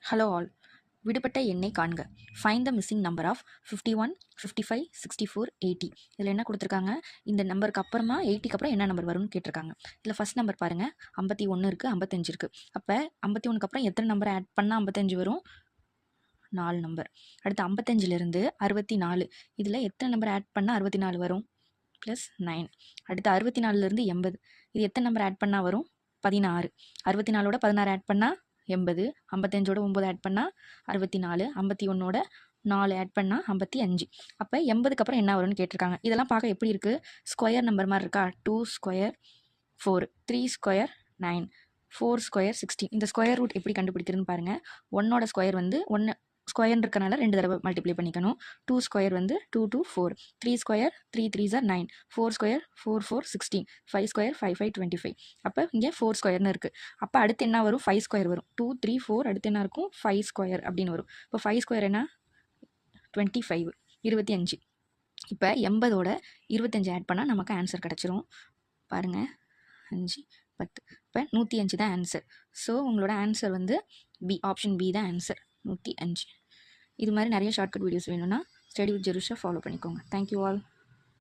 Hello all. விடுபட்ட எண்ணை காண்க. Find the missing number of 51, 55, 64, 80. இதில் என்ன கொடுத்துருக்காங்க, இந்த நம்பருக்கு அப்புறமா 80க்கு அப்புறம் என்ன நம்பர் வரும்னு கேட்டிருக்காங்க. இதில் ஃபஸ்ட் நம்பர் பாருங்கள், 51 இருக்குது, 55 இருக்குது. அப்போ 51க்கு அப்புறம் எத்தனை நம்பர் ஆட் பண்ணால் 55 வரும்? 4 நம்பர். அடுத்து 55லேருந்து 64, இதில் எத்தனை நம்பர் ஆட் பண்ணால் 64 வரும்? +9. அடுத்து 64லேருந்து 80, இது எத்தனை நம்பர் ஆட் பண்ணால் வரும்? 16. 64ஓட 16 ஆட் பண்ணால் 80, 55ஓட 9 ஆட் பண்ணால் 64, 51ஓட 4 ஆட் பண்ணால் 55. அப்போ 80க்கு அப்புறம் என்ன வரும்னு கேட்டிருக்காங்க. இதெல்லாம் பார்க்க எப்படி இருக்குது? ஸ்கொயர் நம்பர் மாதிரி இருக்கா? 2 ஸ்கொயர் 4, 3 ஸ்கொயர் 9, 4 ஸ்கொயர் 16. இந்த ஸ்கொயர் ரூட் எப்படி கண்டுபிடிக்கிறதுன்னு பாருங்கள். 1ஓட ஸ்கொயர் வந்து 1 ஸ்கொயர் இருக்கனால 2 தடவை மல்டிப்ளை பண்ணிக்கணும். 2 ஸ்கொயர் வந்து 2 to 4, 3 square 3 3s are 9, 4 square 4 4 16, 5 square 5 5 25. அப்போ இங்கே 4 ஸ்கொயர்னு இருக்குது. அப்போ அடுத்து என்ன வரும்? 5 ஸ்கொயர் வரும். 2 3 4, அடுத்து என்ன இருக்கும்? 5 ஸ்கொயர் அப்படின்னு வரும். இப்போ 5 ஸ்கொயர் என்ன? 25, 25. இப்போ 80ஓட 25 ஆட் பண்ணால் நமக்கு ஆன்சர் கிடச்சிரும். பாருங்கள், 5 10. இப்போ 105 தான் ஆன்சர். ஸோ உங்களோட ஆன்சர் வந்து பி, ஆப்ஷன் பி தான் ஆன்சர், 105. இது மாதிரி நிறைய ஷார்ட்கட் வீடியோஸ் வேணும்னா ஸ்டடி வித் ஜெருஷா ஃபாலோ பண்ணிக்கோங்க. Thank you all.